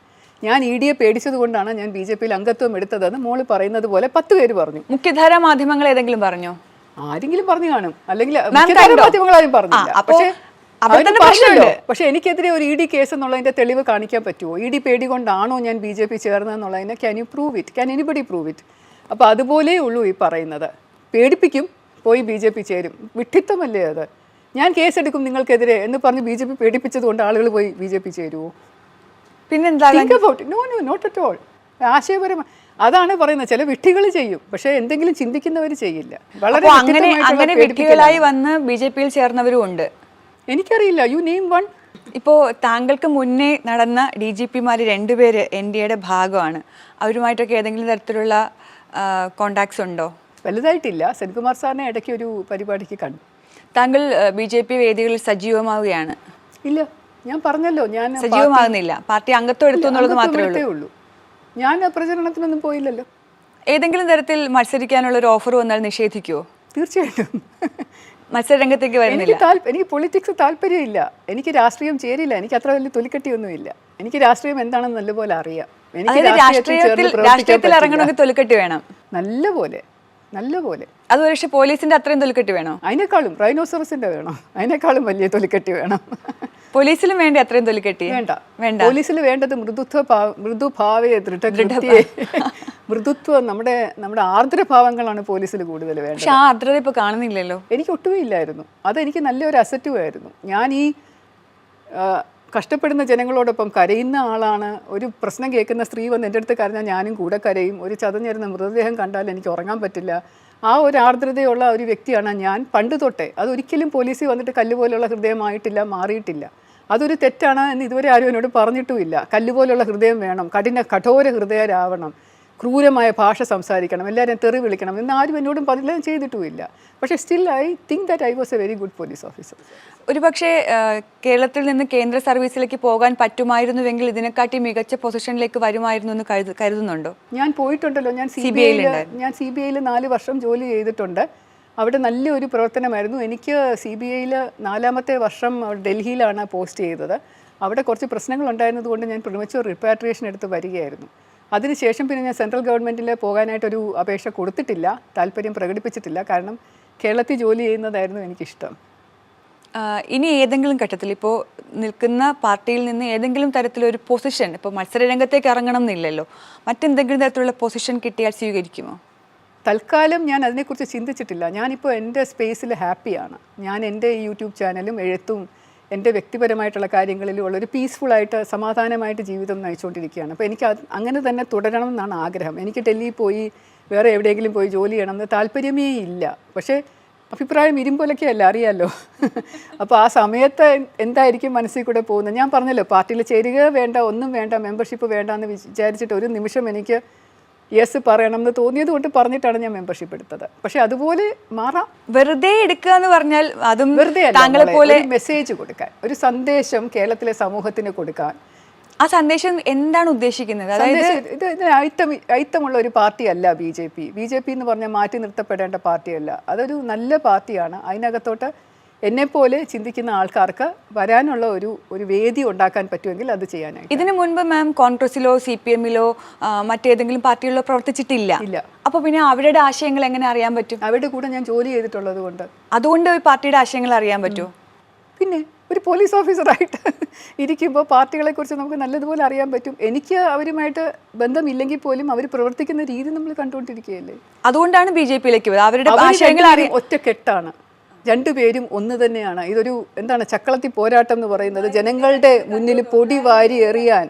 ഞാൻ EDയെ പേടിച്ചത് കൊണ്ടാണ് ഞാൻ BJPയിൽ അംഗത്വം എടുത്തതെന്ന് മോള് പറയുന്നത് പോലെ 10 പേര് പറഞ്ഞു. മുഖ്യധാരാ മാധ്യമങ്ങൾ ഏതെങ്കിലും പറഞ്ഞോ? ആരെങ്കിലും പറഞ്ഞു കാണും, അല്ലെങ്കിൽ മാധ്യമങ്ങൾ ആരും പറഞ്ഞില്ല. പക്ഷെ എനിക്കെതിരെ ഒരു ED കേസ് എന്നുള്ളതിന്റെ തെളിവ് കാണിക്കാൻ പറ്റുമോ? ED പേടി കൊണ്ടാണോ ഞാൻ BJP ചേർന്നതെന്നുള്ളതിനെ can you prove it? Can anybody prove it? അപ്പോൾ അതുപോലെ ഉള്ളൂ ഈ പറയുന്നത്. പേടിപ്പിക്കും, പോയി BJP ചേരും. വിഡ്ഢിത്തമല്ലേ അത്? ഞാൻ കേസെടുക്കും നിങ്ങൾക്കെതിരെ എന്ന് പറഞ്ഞ് BJP പേടിപ്പിച്ചത് കൊണ്ട് ആളുകൾ പോയി BJP ചേരുമോ? പിന്നെന്താ? Not at all. ആശയപരമായി അതാണ് പറയുന്നത്. ചില വിഡ്ഢികൾ ചെയ്യും, പക്ഷെ എന്തെങ്കിലും ചിന്തിക്കുന്നവർ ചെയ്യില്ല. വളരെ അങ്ങനെ വിഡ്ഢികളായി വന്ന് BJPയിൽ ചേർന്നവരും ഉണ്ട്. എനിക്കറിയില്ല, യു നെയിം വൺ. ഇപ്പോൾ താങ്കൾക്ക് മുന്നേ നടന്ന DGPമാർ 2 പേര് NDAയുടെ ഭാഗമാണ്. അവരുമായിട്ടൊക്കെ ഏതെങ്കിലും തരത്തിലുള്ള കോണ്ടാക്ട്സ് ഉണ്ടോ? വലുതായിട്ടില്ല. സെൻകുമാർ സാറിനെ ഇടയ്ക്ക് ഒരു പരിപാടിക്ക് കണ്ടു. താങ്കൾ BJP വേദികളിൽ സജീവമാവുകയാണ്? ഇല്ല, ഞാൻ പറഞ്ഞല്ലോ, ഞാൻ സജീവമാകുന്നില്ല. പാർട്ടി അംഗത്വം എടുത്തു എന്നുള്ളത് മാത്രമേ ഉള്ളൂ. ഞാൻ പ്രചരണത്തിനൊന്നും പോയില്ലല്ലോ. ഏതെങ്കിലും തരത്തിൽ മത്സരിക്കാനുള്ള ഒരു ഓഫർ വന്നാൽ നിഷേധിക്കുമോ? തീർച്ചയായിട്ടും. മത്സരരംഗത്തേക്ക് വരുന്നില്ല. എനിക്ക് പൊളിറ്റിക്സ് താല്പര്യമില്ല, എനിക്ക് രാഷ്ട്രീയം ചേരില്ല, എനിക്ക് അത്ര വലിയ തൊലിക്കെട്ടിയൊന്നുമില്ല. എനിക്ക് രാഷ്ട്രീയം എന്താണെന്ന് നല്ലപോലെ അറിയാം. രാഷ്ട്രീയത്തിൽ ഇറങ്ങണമെങ്കിൽ തൊലിക്കെട്ടി വേണം, നല്ലപോലെ. അത് പക്ഷേ പോലീസിന്റെ അത്രയും തൊലിക്കെട്ടി വേണോ? അതിനേക്കാളും റൈനോസറസിന്റെ വേണം, അതിനേക്കാളും വലിയ തൊലിക്കെട്ടി വേണം. പോലീസിലും വേണ്ട അത്രയും തൊലിക്കെട്ടി വേണ്ട. വേണ്ട. പോലീസിൽ വേണ്ടത് മൃദുഭാവയെ ദൃഢകൃത്യയെ മൃദുത്വം, നമ്മുടെ ആർദ്രഭാവങ്ങളാണ് പോലീസിൽ കൂടുതൽ വേണ്ടത്. പക്ഷെ ആ ആർദ്രത ഇപ്പൊ കാണുന്നില്ലല്ലോ. എനിക്ക് ഒട്ടുമേ ഇല്ലായിരുന്നു. അതെനിക്ക് നല്ലൊരു അസറ്റുമായിരുന്നു. ഞാൻ ഈ കഷ്ടപ്പെടുന്ന ജനങ്ങളോടൊപ്പം കരയുന്ന ആളാണ്. ഒരു പ്രശ്നം കേൾക്കുന്ന സ്ത്രീ വന്ന് എൻ്റെ അടുത്ത് കരഞ്ഞാൽ ഞാനും കൂടെ കരയും. ഒരു ചതഞ്ഞിരുന്ന മൃതദേഹം കണ്ടാൽ എനിക്ക് ഉറങ്ങാൻ പറ്റില്ല. ആ ഒരു ആർദ്രതയുള്ള ഒരു വ്യക്തിയാണ് ഞാൻ പണ്ട് തൊട്ടേ. അതൊരിക്കലും പോലീസിൽ വന്നിട്ട് കല്ലുപോലുള്ള ഹൃദയമായിട്ടില്ല, മാറിയിട്ടില്ല. അതൊരു തെറ്റാണ് എന്ന് ഇതുവരെ ആരും എന്നോട് പറഞ്ഞിട്ടുമില്ല. കല്ലുപോലുള്ള ഹൃദയം വേണം, കഠോര ഹൃദയരാവണം, ക്രൂരമായ ഭാഷ സംസാരിക്കണം, എല്ലാവരെയും തെറി വിളിക്കണം എന്ന് ആരും എന്നോടും പറഞ്ഞില്ല, ചെയ്തിട്ടുമില്ല. പക്ഷേ still I think that I was A very good police officer. ഒരു പക്ഷേ കേരളത്തിൽ നിന്ന് കേന്ദ്ര സർവീസിലേക്ക് പോകാൻ പറ്റുമായിരുന്നുവെങ്കിൽ ഇതിനെക്കാട്ടി മികച്ച പൊസിഷനിലേക്ക് വരുമായിരുന്നു എന്ന് കരുതുന്നുണ്ടോ? ഞാൻ പോയിട്ടുണ്ടല്ലോ. ഞാൻ സി ബി ഐയിൽ 4 വർഷം ജോലി ചെയ്തിട്ടുണ്ട്. അവിടെ നല്ലൊരു പ്രവർത്തനമായിരുന്നു. എനിക്ക് സി ബി ഐയിൽ 4ാമത്തെ വർഷം ഡൽഹിയിലാണ് പോസ്റ്റ് ചെയ്തത്. അവിടെ കുറച്ച് പ്രശ്നങ്ങൾ ഉണ്ടായിരുന്നതുകൊണ്ട് ഞാൻ പ്രിമച്വർ റിപ്പാട്രിയേഷൻ എടുത്ത് വരികയായിരുന്നു. അതിനുശേഷം പിന്നെ ഞാൻ സെൻട്രൽ ഗവൺമെൻറ്റിൽ പോകാനായിട്ടൊരു അപേക്ഷ കൊടുത്തിട്ടില്ല, താല്പര്യം പ്രകടിപ്പിച്ചിട്ടില്ല. കാരണം കേരളത്തിൽ ജോലി ചെയ്യുന്നതായിരുന്നു എനിക്കിഷ്ടം. ഇനി ഏതെങ്കിലും ഘട്ടത്തിൽ ഇപ്പോൾ നിൽക്കുന്ന പാർട്ടിയിൽ നിന്ന് ഏതെങ്കിലും തരത്തിലൊരു പൊസിഷൻ, ഇപ്പോൾ മത്സരരംഗത്തേക്ക് ഇറങ്ങണം എന്നില്ലല്ലോ, മറ്റെന്തെങ്കിലും തരത്തിലുള്ള പൊസിഷൻ കിട്ടിയാൽ സ്വീകരിക്കുമോ? തൽക്കാലം ഞാൻ അതിനെക്കുറിച്ച് ചിന്തിച്ചിട്ടില്ല. ഞാനിപ്പോൾ എൻ്റെ സ്പേസിൽ ഹാപ്പിയാണ്. ഞാൻ എൻ്റെ യൂട്യൂബ് ചാനലും എഴുത്തും എൻ്റെ വ്യക്തിപരമായിട്ടുള്ള കാര്യങ്ങളിലും ഉള്ളൊരു പീസ്ഫുള്ളായിട്ട് സമാധാനമായിട്ട് ജീവിതം നയിച്ചുകൊണ്ടിരിക്കുകയാണ്. അപ്പോൾ എനിക്ക് അങ്ങനെ തന്നെ തുടരണം എന്നാണ് ആഗ്രഹം. എനിക്ക് ഡൽഹിയിൽ പോയി വേറെ എവിടെയെങ്കിലും പോയി ജോലി ചെയ്യണമെന്ന് താല്പര്യമേ ഇല്ല. പക്ഷേ അഭിപ്രായം ഇരുമ്പോലൊക്കെ അല്ല, അറിയാമല്ലോ. അപ്പോൾ ആ സമയത്ത് എന്തായിരിക്കും മനസ്സിൽ കൂടെ പോകുന്നത്? ഞാൻ പറഞ്ഞല്ലോ, പാർട്ടിയിൽ ചേരുക വേണ്ട, ഒന്നും വേണ്ട, മെമ്പർഷിപ്പ് വേണ്ട എന്ന് വിചാരിച്ചിട്ട് ഒരു നിമിഷം എനിക്ക് യെസ് പറയണം എന്ന് തോന്നിയത് കൊണ്ട് പറഞ്ഞിട്ടാണ് ഞാൻ മെമ്പർഷിപ്പ് എടുത്തത്. പക്ഷെ അതുപോലെ മാറാം. വെറുതെ എടുക്കുക എന്ന് പറഞ്ഞാൽ അതും വെറുതെ താങ്കളെ പോലെ മെസ്സേജ് കൊടുക്കാൻ, ഒരു സന്ദേശം കേരളത്തിലെ സമൂഹത്തിന് കൊടുക്കാൻ. ആ സന്ദേശം എന്താണ് ഉദ്ദേശിക്കുന്നത്? അതായത് ഇത് ഐത്തമുള്ള ഒരു പാർട്ടിയല്ല ബി ജെ പി എന്ന് പറഞ്ഞാൽ മാറ്റി നിർത്തപ്പെടേണ്ട പാർട്ടിയല്ല. അതൊരു നല്ല പാർട്ടിയാണ്. അതിനകത്തോട്ട് എന്നെപ്പോലെ ചിന്തിക്കുന്ന ആൾക്കാർക്ക് വരാനുള്ള ഒരു വേദി ഉണ്ടാക്കാൻ പറ്റുമെങ്കിൽ അത് ചെയ്യാനായിട്ട്. ഇതിനു മുൻപ് മാം കോൺഗ്രസിലോ CPM-ലോ മറ്റേതെങ്കിലും പാർട്ടികളിലോ പ്രവർത്തിച്ചിട്ടില്ല. അപ്പോൾ പിന്നെ അവരുടെ ആശയങ്ങൾ എങ്ങനെ അറിയാൻ പറ്റും? അവരുടെ കൂടെ ഞാൻ ജോലി ചെയ്തിട്ടുള്ളത് കൊണ്ട്. അതുകൊണ്ട് ഒരു പാർട്ടിയുടെ ആശയങ്ങൾ അറിയാൻ പറ്റുമോ? പിന്നെ ഒരു പോലീസ് ഓഫീസറായിട്ട് ഇരിക്കുമ്പോൾ പാർട്ടികളെക്കുറിച്ച് നമുക്ക് നല്ലതുപോലെ അറിയാൻ പറ്റും. എനിക്ക് അവരുമായിട്ട് ബന്ധമില്ലെങ്കിൽ പോലും അവർ പ്രവർത്തിക്കുന്ന രീതി നമ്മൾ കണ്ടുകൊണ്ടിരിക്കുകയല്ലേ. അതുകൊണ്ടാണ് BJP-യിലേക്ക് അവരുടെ ആശയങ്ങൾ ഒറ്റക്കെട്ടാണ്. രണ്ടുപേരും ഒന്ന് തന്നെയാണ്. ഇതൊരു എന്താണ് ചക്കളത്തി പോരാട്ടം എന്ന് പറയുന്നത്. ജനങ്ങളുടെ മുന്നിൽ പൊടി വാരി എറിയാൻ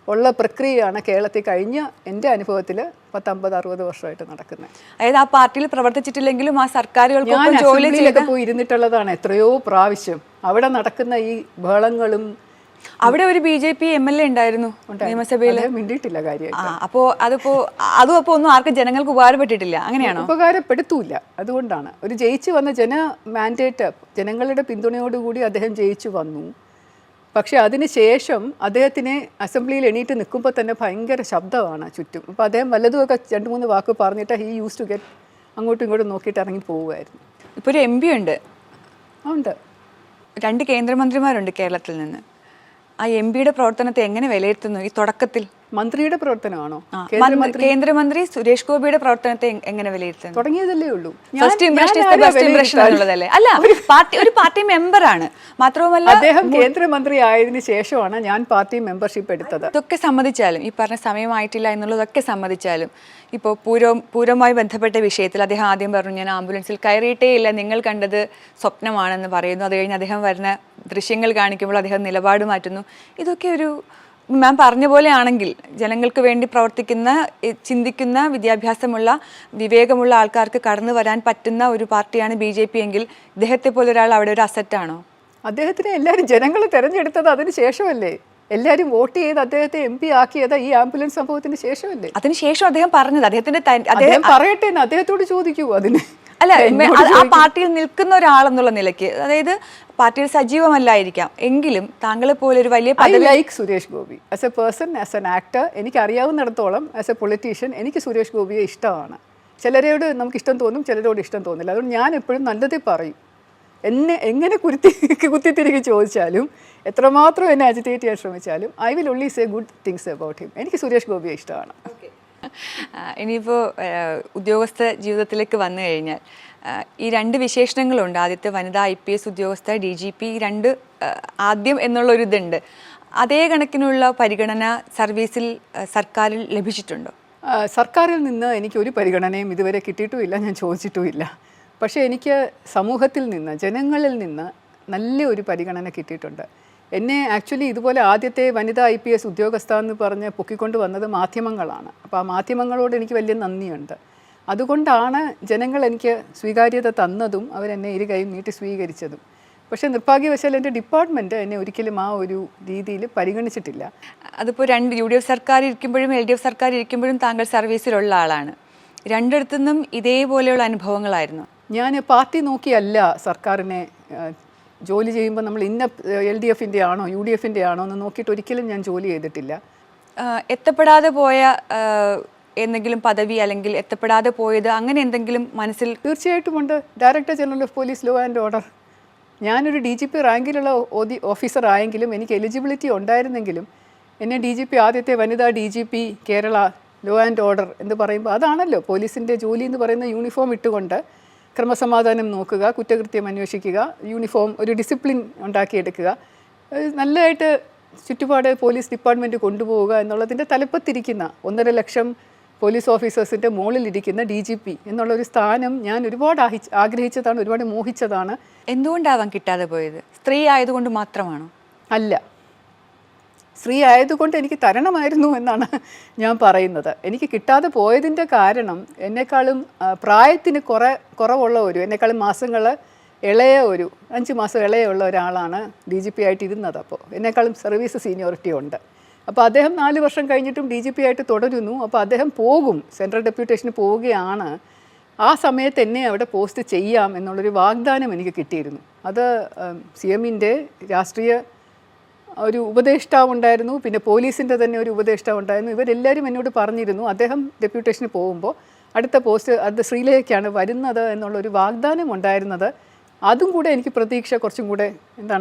ഉള്ള പ്രക്രിയയാണ് കേരളത്തിൽ കഴിഞ്ഞ എൻ്റെ അനുഭവത്തിൽ 50-60 വർഷമായിട്ട് നടക്കുന്നത്. അതായത് ആ പാർട്ടിയിൽ പ്രവർത്തിച്ചിട്ടില്ലെങ്കിലും ആ സർക്കാരുകൾക്ക് പോയി ഇരുന്നിട്ടുള്ളതാണ് എത്രയോ പ്രാവശ്യം. അവിടെ നടക്കുന്ന ഈ ബഹളങ്ങളും. അവിടെ ഒരു BJP MLA ഉണ്ടായിരുന്നു നിയമസഭയിൽ, മിണ്ടിയിട്ടില്ല കാര്യമായിട്ട്. അതും ഒന്നും ആർക്കും ജനങ്ങൾക്ക് ഉപകാരപ്പെട്ടിട്ടില്ല. അങ്ങനെയാണോ? ഉപകാരപ്പെടുത്തൂല. അതുകൊണ്ടാണ് ഒരു ജയിച്ചു വന്ന മാൻഡേറ്റ് ജനങ്ങളുടെ പിന്തുണയോടുകൂടി അദ്ദേഹം ജയിച്ചു വന്നു. പക്ഷേ അതിനുശേഷം അദ്ദേഹത്തിനെ അസംബ്ലിയിൽ എണീറ്റ് നിൽക്കുമ്പോൾ തന്നെ ഭയങ്കര ശബ്ദമാണ് ചുറ്റും. അപ്പോൾ അദ്ദേഹം വല്ലതുമൊക്കെ 2-3 വാക്ക് പറഞ്ഞിട്ട് ഹി യൂസ് ടു ഗെറ്റ് അങ്ങോട്ടും ഇങ്ങോട്ടും നോക്കിയിട്ട് ഇറങ്ങി പോവുമായിരുന്നു. ഇപ്പോൾ ഒരു MP ഉണ്ട്. 2 കേന്ദ്രമന്ത്രിമാരുണ്ട് കേരളത്തിൽ നിന്ന്. ആ MP-യുടെ പ്രവർത്തനത്തെ എങ്ങനെ വിലയിരുത്തുന്നു ഈ തുടക്കത്തിൽ? മന്ത്രിയുടെ പ്രവർത്തനമാണോ? കേന്ദ്രമന്ത്രി സുരേഷ് ഗോപിയുടെ പ്രവർത്തനത്തെ എങ്ങനെ വിലയിരുത്തുന്നു? തുടങ്ങിയതല്ലേ ഉള്ളൂ. ഫസ്റ്റ് ഇംപ്രഷൻ എന്നുള്ളതല്ലേ? അല്ല, ഒരു പാർട്ടി മെമ്പറാണ്. മാത്രവുമല്ല അദ്ദേഹം കേന്ദ്രമന്ത്രി ആയതിനു ശേഷമാണ് ഞാൻ പാർട്ടി മെമ്പർഷിപ്പ് എടുത്തത്. ഇതൊക്കെ സമ്മതിച്ചാലും, ഈ പറഞ്ഞ സമയമായിട്ടില്ല എന്നുള്ളതൊക്കെ സമ്മതിച്ചാലും, ഇപ്പോൾ പൂരവുമായി ബന്ധപ്പെട്ട വിഷയത്തിൽ അദ്ദേഹം ആദ്യം പറഞ്ഞു ഞാൻ ആംബുലൻസിൽ കയറിയിട്ടേ ഇല്ല, നിങ്ങൾ കണ്ടത് സ്വപ്നമാണെന്ന് പറയുന്നു. അത് കഴിഞ്ഞ് അദ്ദേഹം വരുന്ന ദൃശ്യങ്ങൾ കാണിക്കുമ്പോൾ അദ്ദേഹം നിലപാട് മാറ്റുന്നു. ഇതൊക്കെ ഒരു മാം പറഞ്ഞ പോലെ ആണെങ്കിൽ ജനങ്ങൾക്ക് വേണ്ടി പ്രവർത്തിക്കുന്ന, ചിന്തിക്കുന്ന, വിദ്യാഭ്യാസമുള്ള, വിവേകമുള്ള ആൾക്കാർക്ക് കടന്നു വരാൻ പറ്റുന്ന ഒരു പാർട്ടിയാണ് BJP എങ്കിൽ ഇദ്ദേഹത്തെ പോലെ ഒരാൾ അവിടെ ഒരു അസറ്റാണോ? അദ്ദേഹത്തിനെ എല്ലാവരും ജനങ്ങൾ തിരഞ്ഞെടുത്തത് അതിന് ശേഷമല്ലേ? എല്ലാവരും വോട്ട് ചെയ്ത് അദ്ദേഹത്തെ MP ആക്കിയത് ഈ ആംബുലൻസ് സംഭവത്തിന് ശേഷമല്ലേ? അതിനുശേഷം അദ്ദേഹം പറഞ്ഞത് അദ്ദേഹം പറയട്ടെ എന്ന് അദ്ദേഹത്തോട് ചോദിക്കൂ. അതിന് അല്ല, ആ പാർട്ടിയിൽ നിൽക്കുന്ന ഒരാളെന്നുള്ള നിലയ്ക്ക്, അതായത് പാർട്ടിയിൽ സജീവമല്ലായിരിക്കാം എങ്കിലും താങ്കളെ പോലെ ഒരു വലിയ Suresh Gopi as A person, as an actor, എനിക്ക് അറിയാവുന്നിടത്തോളം ആസ് എ പൊളിറ്റീഷ്യൻ എനിക്ക് സുരേഷ് ഗോപിയെ ഇഷ്ടമാണ്. ചിലരോട് നമുക്ക് ഇഷ്ടം തോന്നും, ചിലരോട് ഇഷ്ടം തോന്നില്ല. അതുകൊണ്ട് ഞാൻ എപ്പോഴും നല്ലതേ പറയും. എന്നെ എങ്ങനെ കുത്തിത്തിരികെ ചോദിച്ചാലും, എത്രമാത്രം എന്നെ അജിറ്റേറ്റ് ചെയ്യാൻ ശ്രമിച്ചാലും, I will only say good things about him. എനിക്ക് സുരേഷ് ഗോപിയെ ഇഷ്ടമാണ്. ഇനിയിപ്പോൾ ഉദ്യോഗസ്ഥ ജീവിതത്തിലേക്ക് വന്നു കഴിഞ്ഞാൽ ഈ രണ്ട് വിശേഷണങ്ങളുണ്ട്. ആദ്യത്തെ വനിതാ IPS ഉദ്യോഗസ്ഥ, DGP, രണ്ട് ആദ്യം എന്നുള്ളൊരിതുണ്ട്. അതേ കണക്കിനുള്ള പരിഗണന സർവീസിൽ സർക്കാരിൽ ലഭിച്ചിട്ടുണ്ടോ? സർക്കാരിൽ നിന്ന് എനിക്ക് ഒരു പരിഗണനയും ഇതുവരെ കിട്ടിയിട്ടുമില്ല, ഞാൻ ചോദിച്ചിട്ടുമില്ല. പക്ഷേ എനിക്ക് സമൂഹത്തിൽ നിന്ന്, ജനങ്ങളിൽ നിന്ന് നല്ല ഒരു പരിഗണന കിട്ടിയിട്ടുണ്ട്. എന്നെ ആക്ച്വലി ഇതുപോലെ ആദ്യത്തെ വനിതാ IPS ഉദ്യോഗസ്ഥ എന്ന് പറഞ്ഞ് പൊക്കിക്കൊണ്ട് വന്നത് മാധ്യമങ്ങളാണ്. അപ്പോൾ ആ മാധ്യമങ്ങളോട് എനിക്ക് വലിയ നന്ദിയുണ്ട്. അതുകൊണ്ടാണ് ജനങ്ങൾ എനിക്ക് സ്വീകാര്യത തന്നതും അവരെന്നെ ഇരു കൈയും നീട്ടി സ്വീകരിച്ചതും. പക്ഷേ നിർഭാഗ്യവശാൽ എൻ്റെ ഡിപ്പാർട്ട്മെൻറ്റ് എന്നെ ഒരിക്കലും ആ ഒരു രീതിയിൽ പരിഗണിച്ചിട്ടില്ല. അതിപ്പോൾ രണ്ട് UDF സർക്കാർ ഇരിക്കുമ്പോഴും LDF സർക്കാർ ഇരിക്കുമ്പോഴും താങ്കൾ സർവീസിലുള്ള ആളാണ്. രണ്ടിടത്തുനിന്നും ഇതേപോലെയുള്ള അനുഭവങ്ങളായിരുന്നു? ഞാൻ പാർട്ടി നോക്കിയല്ല സർക്കാരിനെ ജോലി ചെയ്യുമ്പോൾ നമ്മൾ ഇന്ന LDFൻ്റെ ആണോ UDFൻ്റെ ആണോ എന്ന് നോക്കിയിട്ട് ഒരിക്കലും ഞാൻ ജോലി ചെയ്തിട്ടില്ല. എത്തപ്പെടാതെ പോയ എന്തെങ്കിലും പദവി അല്ലെങ്കിൽ എത്തപ്പെടാതെ പോയത് അങ്ങനെ എന്തെങ്കിലും മനസ്സിൽ? തീർച്ചയായിട്ടും ഉണ്ട്. Director general of police law and order. ഞാനൊരു DGP റാങ്കിലുള്ള ഓഫീസർ ആയെങ്കിലും എനിക്ക് എലിജിബിലിറ്റി ഉണ്ടായിരുന്നെങ്കിലും എന്നെ DGP, ആദ്യത്തെ വനിതാ DGP Kerala law and order എന്ന് പറയുമ്പോൾ അതാണല്ലോ പോലീസിൻ്റെ ജോലി എന്ന് പറയുന്ന. യൂണിഫോം ഇട്ടുകൊണ്ട് ക്രമസമാധാനം നോക്കുക, കുറ്റകൃത്യം അന്വേഷിക്കുക, യൂണിഫോം ഒരു ഡിസിപ്ലിൻ ഉണ്ടാക്കിയെടുക്കുക, നല്ലതായിട്ട് ചുറ്റുപാട് പോലീസ് ഡിപ്പാർട്ട്മെൻറ്റ് കൊണ്ടുപോവുക എന്നുള്ളതിൻ്റെ തലപ്പത്തിരിക്കുന്ന 1.5 ലക്ഷം പോലീസ് ഓഫീസേഴ്സിൻ്റെ മുകളിലിരിക്കുന്ന DGP എന്നുള്ളൊരു സ്ഥാനം ഞാൻ ഒരുപാട് ആഗ്രഹിച്ചതാണ്, ഒരുപാട് മോഹിച്ചതാണ്. എന്തുകൊണ്ടാവാൻ കിട്ടാതെ പോയത്? സ്ത്രീ ആയതുകൊണ്ട് മാത്രമാണോ? അല്ല, സ്ത്രീ ആയതുകൊണ്ട് എനിക്ക് തരണമായിരുന്നു എന്നാണ് ഞാൻ പറയുന്നത്. എനിക്ക് കിട്ടാതെ പോയതിൻ്റെ കാരണം എന്നെക്കാളും പ്രായത്തിന് കുറവുള്ള എന്നെക്കാളും മാസങ്ങൾ ഇളയ 5 മാസം ഇളയുള്ള ഒരാളാണ് DGP ആയിട്ട് ഇരുന്നത്. അപ്പോൾ എന്നെക്കാളും സർവീസ് സീനിയോറിറ്റി ഉണ്ട്. അപ്പോൾ അദ്ദേഹം 4 വർഷം കഴിഞ്ഞിട്ടും DGP ആയിട്ട് തുടരുന്നു. അപ്പോൾ അദ്ദേഹം പോകും, സെൻട്രൽ ഡെപ്യൂട്ടേഷന് പോവുകയാണ്. ആ സമയത്ത് എന്നെ അവിടെ പോസ്റ്റ് ചെയ്യാം എന്നുള്ളൊരു വാഗ്ദാനം എനിക്ക് കിട്ടിയിരുന്നു. അത് CMൻ്റെ രാഷ്ട്രീയ ഒരു ഉപദേഷ്ടാവ് ഉണ്ടായിരുന്നു, പിന്നെ പോലീസിൻ്റെ തന്നെ ഒരു ഉപദേഷ്ടാവ് ഉണ്ടായിരുന്നു. ഇവരെല്ലാവരും എന്നോട് പറഞ്ഞിരുന്നു അദ്ദേഹം ഡെപ്യൂട്ടേഷന് പോകുമ്പോൾ അടുത്ത പോസ്റ്റ് അത് ശ്രീലേക്കാണ് വരുന്നത് എന്നുള്ളൊരു വാഗ്ദാനം ഉണ്ടായിരുന്നത്. അതും കൂടെ എനിക്ക് പ്രതീക്ഷ കുറച്ചും കൂടെ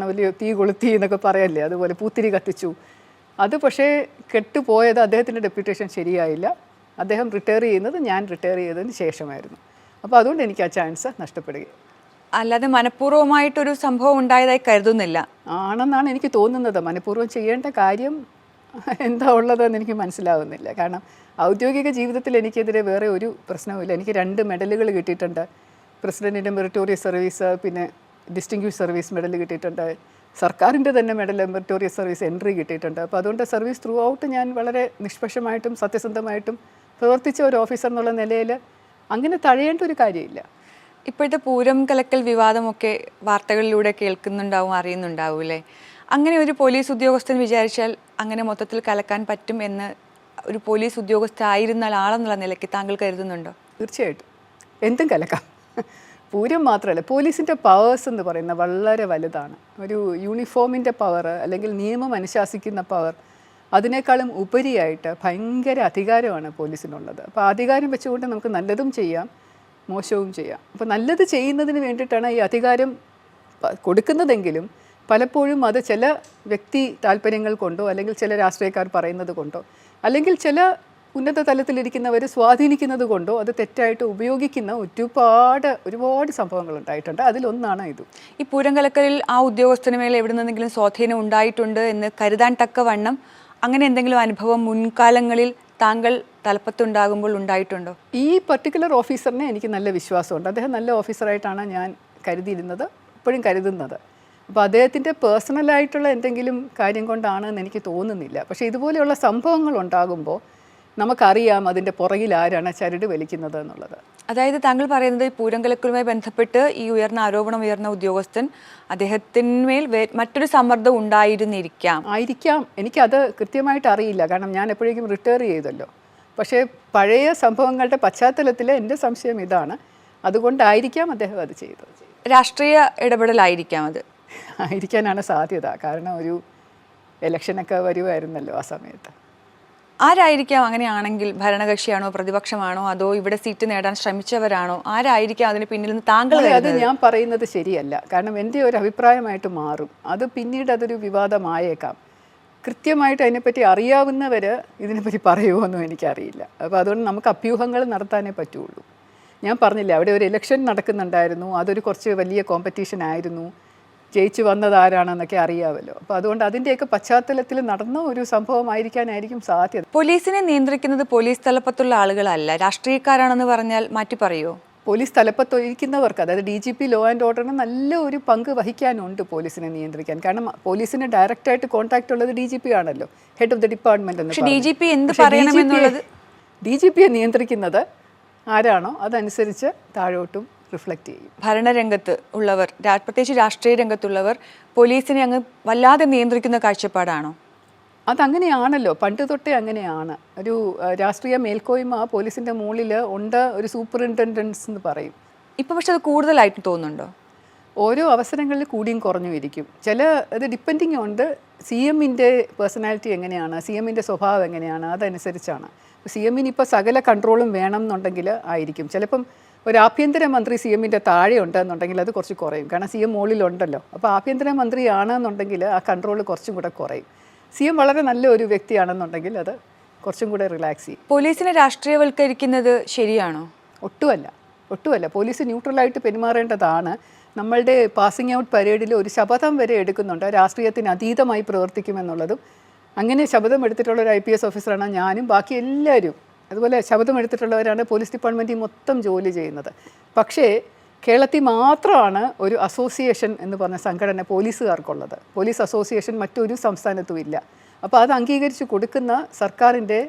വലിയ തീ കൊളുത്തി എന്നൊക്കെ പറയല്ലേ, അതുപോലെ പൂത്തിരി കത്തിച്ചു. അത് പക്ഷേ കെട്ടുപോയത് അദ്ദേഹത്തിൻ്റെ ഡെപ്യൂട്ടേഷൻ ശരിയായില്ല. അദ്ദേഹം റിട്ടയർ ചെയ്യുന്നത് ഞാൻ റിട്ടയർ ചെയ്തതിന് ശേഷമായിരുന്നു. അപ്പോൾ അതുകൊണ്ട് എനിക്ക് ആ ചാൻസ് നഷ്ടപ്പെടുകയും. അല്ലാതെ മനഃപൂർവ്വമായിട്ടൊരു സംഭവം ഉണ്ടായതായി കരുതുന്നില്ല ആണെന്നാണ് എനിക്ക് തോന്നുന്നത്. മനഃപൂർവ്വം ചെയ്യേണ്ട കാര്യം എന്താ ഉള്ളതെന്ന് എനിക്ക് മനസ്സിലാവുന്നില്ല. കാരണം ഔദ്യോഗിക ജീവിതത്തിൽ എനിക്കെതിരെ വേറെ ഒരു പ്രശ്നവുമില്ല. എനിക്ക് 2 മെഡലുകൾ കിട്ടിയിട്ടുണ്ട്. പ്രസിഡൻറ്റിൻ്റെ മെറിറ്റോറിയസ് സർവീസ്, പിന്നെ ഡിസ്റ്റിങ്ക്വിഷ് സർവീസ് മെഡൽ കിട്ടിയിട്ടുണ്ട്. സർക്കാരിൻ്റെ തന്നെ മെഡൽ മെറിറ്റോറിയസ് സർവീസ് എൻട്രി കിട്ടിയിട്ടുണ്ട്. അപ്പോൾ അതുകൊണ്ട് സർവീസ് ത്രൂ ഔട്ട് ഞാൻ വളരെ നിഷ്പക്ഷമായിട്ടും സത്യസന്ധമായിട്ടും പ്രവർത്തിച്ച ഒരു ഓഫീസർ എന്നുള്ള നിലയിൽ അങ്ങനെ തഴയേണ്ട ഒരു കാര്യമില്ല. ഇപ്പോഴത്തെ പൂരം കലക്കൽ വിവാദമൊക്കെ വാർത്തകളിലൂടെ കേൾക്കുന്നുണ്ടാവും, അറിയുന്നുണ്ടാവും അല്ലേ? അങ്ങനെ ഒരു പോലീസ് ഉദ്യോഗസ്ഥൻ വിചാരിച്ചാൽ അങ്ങനെ മൊത്തത്തിൽ കലക്കാൻ പറ്റും എന്ന് ഒരു പോലീസ് ഉദ്യോഗസ്ഥ ആയിരുന്ന ആളെന്നുള്ള നിലയ്ക്ക് താങ്കൾ കരുതുന്നുണ്ടോ? തീർച്ചയായിട്ടും എന്തും കലക്കാം. പൂരം മാത്രമല്ല, പോലീസിൻ്റെ പവേഴ്സ് എന്ന് പറയുന്നത് വളരെ വലുതാണ്. ഒരു യൂണിഫോമിൻ്റെ പവർ അല്ലെങ്കിൽ നിയമം അനുശാസിക്കുന്ന പവർ, അതിനേക്കാളും ഉപരിയായിട്ട് ഭയങ്കര അധികാരമാണ് പോലീസിനുള്ളത്. അപ്പോൾ അധികാരം വെച്ചുകൊണ്ട് നമുക്ക് നല്ലതും ചെയ്യാം, മോശവും ചെയ്യാം. അപ്പോൾ നല്ലത് ചെയ്യുന്നതിന് വേണ്ടിയിട്ടാണ് ഈ അധികാരം കൊടുക്കുന്നതെങ്കിലും പലപ്പോഴും അത് ചില വ്യക്തി താല്പര്യങ്ങൾ കൊണ്ടോ അല്ലെങ്കിൽ ചില രാഷ്ട്രീയക്കാർ പറയുന്നത് കൊണ്ടോ അല്ലെങ്കിൽ ചില ഉന്നത തലത്തിലിരിക്കുന്നവർ സ്വാധീനിക്കുന്നത് കൊണ്ടോ അത് തെറ്റായിട്ട് ഉപയോഗിക്കുന്ന ഒരുപാട് സംഭവങ്ങൾ ഉണ്ടായിട്ടുണ്ട്. അതിലൊന്നാണ് ഇത്. ഈ പൂരം കലക്കലിൽ ആ ഉദ്യോഗസ്ഥന് മേലെ എവിടെ നിന്നെങ്കിലും സ്വാധീനം ഉണ്ടായിട്ടുണ്ട് എന്ന് കരുതാൻ തക്കവണ്ണം അങ്ങനെ എന്തെങ്കിലും അനുഭവം മുൻകാലങ്ങളിൽ താങ്കൾ തലപ്പത്തുണ്ടാകുമ്പോൾ ഉണ്ടായിട്ടുണ്ടോ? ഈ പർട്ടിക്കുലർ ഓഫീസറിനെ എനിക്ക് നല്ല വിശ്വാസമുണ്ട്. അദ്ദേഹം നല്ല ഓഫീസറായിട്ടാണ് ഞാൻ കരുതിയിരുന്നത്, ഇപ്പോഴും കരുതുന്നത്. അപ്പോൾ അദ്ദേഹത്തിൻ്റെ പേഴ്സണലായിട്ടുള്ള എന്തെങ്കിലും കാര്യം കൊണ്ടാണെന്ന് എനിക്ക് തോന്നുന്നില്ല. പക്ഷേ ഇതുപോലെയുള്ള സംഭവങ്ങൾ ഉണ്ടാകുമ്പോൾ നമുക്കറിയാം അതിൻ്റെ പുറകിൽ ആരാണ് ചരട് വലിക്കുന്നത് എന്നുള്ളത്. അതായത് താങ്കൾ പറയുന്നത് ഈ പൂരം കലക്കലുമായി ബന്ധപ്പെട്ട് ഈ ഉയർന്ന ഉദ്യോഗസ്ഥൻ അദ്ദേഹത്തിന്മേൽ മറ്റൊരു സമ്മർദ്ദം ആയിരിക്കാം. എനിക്കത് കൃത്യമായിട്ട് അറിയില്ല, കാരണം ഞാൻ എപ്പോഴേക്കും റിട്ടയർ ചെയ്തല്ലോ. പക്ഷേ പഴയ സംഭവങ്ങളുടെ പശ്ചാത്തലത്തിൽ എൻ്റെ സംശയം ഇതാണ്. അതുകൊണ്ടായിരിക്കാം അദ്ദേഹം അത് ചെയ്തത്. രാഷ്ട്രീയ ഇടപെടലായിരിക്കാം അത്. ആയിരിക്കാനാണ് സാധ്യത. കാരണം ഒരു ഇലക്ഷനൊക്കെ വരുമായിരുന്നല്ലോ ആ സമയത്ത്. ആരായിരിക്കാം അങ്ങനെയാണെങ്കിൽ? ഭരണകക്ഷിയാണോ, പ്രതിപക്ഷമാണോ, അതോ ഇവിടെ സീറ്റ് നേടാൻ ശ്രമിച്ചവരാണോ? ആരായിരിക്കാം അതിന് പിന്നിൽ നിന്ന് താങ്കൾ? അത് ഞാൻ പറയുന്നത് ശരിയല്ല, കാരണം എൻ്റെ ഒരു അഭിപ്രായമായിട്ട് മാറും. അത് പിന്നീട് അതൊരു വിവാദമായേക്കാം. കൃത്യമായിട്ട് അതിനെപ്പറ്റി അറിയാവുന്നവർ ഇതിനെപ്പറ്റി പറയുമോയെന്നും എനിക്കറിയില്ല. അപ്പോൾ അതുകൊണ്ട് നമുക്ക് അഭ്യൂഹങ്ങൾ നടത്താനേ പറ്റുള്ളൂ. ഞാൻ പറഞ്ഞില്ലേ, അവിടെ ഒരു ഇലക്ഷൻ നടക്കുന്നുണ്ടായിരുന്നു, അതൊരു കുറച്ച് വലിയ കോമ്പറ്റീഷൻ ആയിരുന്നു, ജയിച്ചു വന്നത് ആരാണെന്നൊക്കെ അറിയാമല്ലോ. അപ്പോൾ അതുകൊണ്ട് അതിൻ്റെയൊക്കെ പശ്ചാത്തലത്തിൽ നടന്ന ഒരു സംഭവമായിരിക്കാനായിരിക്കും സാധ്യത. പോലീസിനെ നിയന്ത്രിക്കുന്നത് പോലീസ് തലപ്പത്തുള്ള ആളുകളല്ല, രാഷ്ട്രീയക്കാരാണെന്ന് പറഞ്ഞാൽ മാറ്റി പറയുമോ? പോലീസ് തലപ്പത്തിരിക്കുന്നവർക്ക്, അതായത് DGP ലോ ആൻഡ് ഓർഡറിന് നല്ല ഒരു പങ്ക് വഹിക്കാനുണ്ട് പോലീസിനെ നിയന്ത്രിക്കാൻ. കാരണം പോലീസിന് ഡയറക്റ്റായിട്ട് കോൺടാക്റ്റ് ഉള്ളത് DGP ആണല്ലോ, ഹെഡ് ഓഫ് ദി ഡിപ്പാർട്ട്മെന്റ് എന്ന്. DGPയെ നിയന്ത്രിക്കുന്നത് ആരാണോ അതനുസരിച്ച് താഴോട്ടും റിഫ്ലക്റ്റ് ചെയ്യും. ഭരണരംഗത്ത് ഉള്ളവർ, പ്രത്യേകിച്ച് രാഷ്ട്രീയ രംഗത്തുള്ളവർ പോലീസിനെ അങ്ങ് വല്ലാതെ നിയന്ത്രിക്കുന്ന കാഴ്ചപ്പാടാണോ? അതങ്ങനെയാണല്ലോ, പണ്ട് തൊട്ടേ അങ്ങനെയാണ്. ഒരു രാഷ്ട്രീയ മേൽക്കോയ്മ പോലീസിൻ്റെ മുകളിൽ ഉണ്ട്, ഒരു സൂപ്പറിൻറ്റൻഡൻസ് എന്ന് പറയും. ഇപ്പം പക്ഷെ അത് കൂടുതലായിട്ട് തോന്നുന്നുണ്ടോ? ഓരോ അവസരങ്ങളിൽ കൂടിയും കുറഞ്ഞു ഇരിക്കും. അത് ഡിപ്പെൻഡിങ് ഉണ്ട് CMൻ്റെ പേഴ്സണാലിറ്റി എങ്ങനെയാണ്, CMൻ്റെ സ്വഭാവം എങ്ങനെയാണ്, അതനുസരിച്ചാണ്. CMന് ഇപ്പോൾ സകല കൺട്രോളും വേണം എന്നുണ്ടെങ്കിൽ ആയിരിക്കും. ചിലപ്പം ഒരു ആഭ്യന്തരമന്ത്രി CMൻ്റെ താഴെ ഉണ്ടെന്നുണ്ടെങ്കിൽ അത് കുറച്ച് കുറയും, കാരണം CM മുകളിലുണ്ടല്ലോ. അപ്പോൾ ആഭ്യന്തരമന്ത്രിയാണെന്നുണ്ടെങ്കിൽ ആ കൺട്രോൾ കുറച്ചും കൂടെ കുറയും. CM വളരെ നല്ല ഒരു വ്യക്തിയാണെന്നുണ്ടെങ്കിൽ അത് കുറച്ചും കൂടെ റിലാക്സ് ചെയ്യും. പോലീസിനെ രാഷ്ട്രീയവൽക്കരിക്കുന്നത് ശരിയാണോ? ഒട്ടുമല്ല. പോലീസ് ന്യൂട്രലായിട്ട് പെരുമാറേണ്ടതാണ്. നമ്മളുടെ പാസിംഗ് ഔട്ട് പരേഡിൽ ഒരു ശപഥം വരെ എടുക്കുന്നുണ്ട്, രാഷ്ട്രീയത്തിന് അതീതമായി പ്രവർത്തിക്കുമെന്നുള്ളതും. അങ്ങനെ ശപഥം എടുത്തിട്ടുള്ള ഒരു IPS ഓഫീസറാണ് ഞാനും, ബാക്കി എല്ലാവരും അതുപോലെ ശപഥം എടുത്തിട്ടുള്ളവരാണ് പോലീസ് ഡിപ്പാർട്ട്മെൻറ്റിൽ മൊത്തം ജോലി ചെയ്യുന്നത്. പക്ഷേ കേരളത്തിൽ മാത്രമാണ് ഒരു അസോസിയേഷൻ എന്ന് പറഞ്ഞ സംഘടന പോലീസുകാർക്കുള്ളത്. പോലീസ് അസോസിയേഷൻ മറ്റൊരു സംസ്ഥാനത്തും ഇല്ല. അപ്പോൾ അത് അംഗീകരിച്ച് കൊടുക്കുന്ന സർക്കാരിൻ്റെ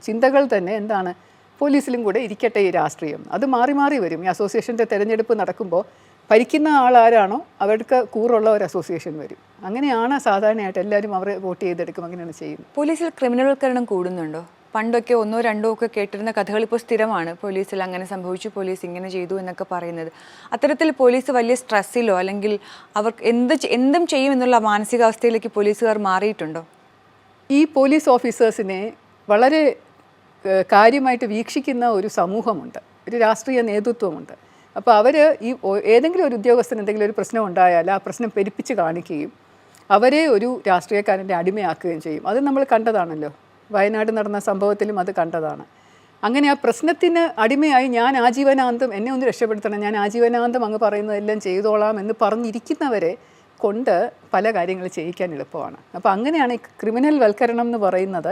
ചിന്തകൾ തന്നെ എന്താണ്, പോലീസിലും കൂടെ ഇരിക്കട്ടെ ഈ രാഷ്ട്രീയം. അത് മാറി മാറി വരും. ഈ അസോസിയേഷൻ്റെ തിരഞ്ഞെടുപ്പ് നടക്കുമ്പോൾ ഭരിക്കുന്ന ആളാരാണോ അവർക്ക് കൂറുള്ള ഒരു അസോസിയേഷൻ വരും. അങ്ങനെയാണ് സാധാരണയായിട്ട് എല്ലാവരും അവരെ വോട്ട് ചെയ്തെടുക്കും, അങ്ങനെയാണ് ചെയ്യുന്നത്. പോലീസിൽ ക്രിമിനൽവൽക്കരണം കൂടുന്നുണ്ടോ? പണ്ടൊക്കെ 1 2 ഒക്കെ കേട്ടിരുന്ന കഥകൾ ഇപ്പോൾ സ്ഥിരമാണ്. പോലീസിൽ അങ്ങനെ സംഭവിച്ചു, പോലീസ് ഇങ്ങനെ ചെയ്തു എന്നൊക്കെ പറയുന്നത്. അത്തരത്തിൽ പോലീസ് വലിയ സ്ട്രെസ്സിലോ അല്ലെങ്കിൽ അവർക്ക് എന്തും ചെയ്യും എന്നുള്ള മാനസികാവസ്ഥയിലേക്ക് പോലീസുകാർ മാറിയിട്ടുണ്ടോ? ഈ പോലീസ് ഓഫീസേഴ്സിനെ വളരെ കാര്യമായിട്ട് വീക്ഷിക്കുന്ന ഒരു സമൂഹമുണ്ട്, ഒരു രാഷ്ട്രീയ നേതൃത്വമുണ്ട്. അപ്പോൾ അവർ ഏതെങ്കിലും ഒരു ഉദ്യോഗസ്ഥന് എന്തെങ്കിലും ഒരു പ്രശ്നം ഉണ്ടായാൽ ആ പ്രശ്നം പെരുപ്പിച്ച് കാണിക്കുകയും അവരെ ഒരു രാഷ്ട്രീയക്കാരൻ്റെ അടിമയാക്കുകയും ചെയ്യും. അത് നമ്മൾ കണ്ടതാണല്ലോ, വയനാട് നടന്ന സംഭവത്തിലും അത് കണ്ടതാണ്. അങ്ങനെ ആ പ്രശ്നത്തിന് അടിമയായി ഞാൻ ആജീവനാന്തം, എന്നെ ഒന്ന് രക്ഷപ്പെടുത്തണം, ഞാൻ ആജീവനാന്തം അങ്ങ് പറയുന്നതെല്ലാം ചെയ്തോളാം എന്ന് പറഞ്ഞിരിക്കുന്നവരെ കൊണ്ട് പല കാര്യങ്ങൾ ചെയ്യിക്കാൻ എളുപ്പമാണ്. അപ്പോൾ അങ്ങനെയാണ് ഈ ക്രിമിനൽ വൽക്കരണം എന്ന് പറയുന്നത്.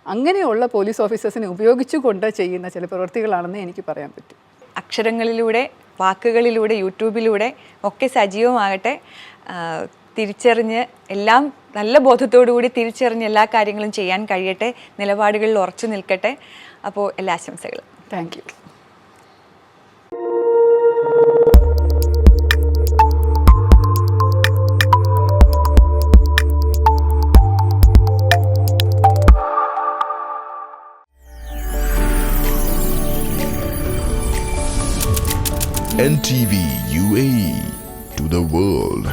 അങ്ങനെയുള്ള പോലീസ് ഓഫീസേഴ്സിനെ ഉപയോഗിച്ചുകൊണ്ട് ചെയ്യുന്ന ചില പ്രവൃത്തികളാണെന്ന് എനിക്ക് പറയാൻ പറ്റും. അക്ഷരങ്ങളിലൂടെ, വാക്കുകളിലൂടെ, യൂട്യൂബിലൂടെ ഒക്കെ സജീവമാകട്ടെ. തിരിച്ചറിഞ്ഞ് എല്ലാം നല്ല ബോധത്തോടു കൂടി തിരിച്ചറിഞ്ഞ് എല്ലാ കാര്യങ്ങളും ചെയ്യാൻ കഴിയട്ടെ, നിലപാടുകളിൽ ഉറച്ചു നിൽക്കട്ടെ. അപ്പോൾ എല്ലാ ആശംസകളും. Thank you. NTV UAE to the world.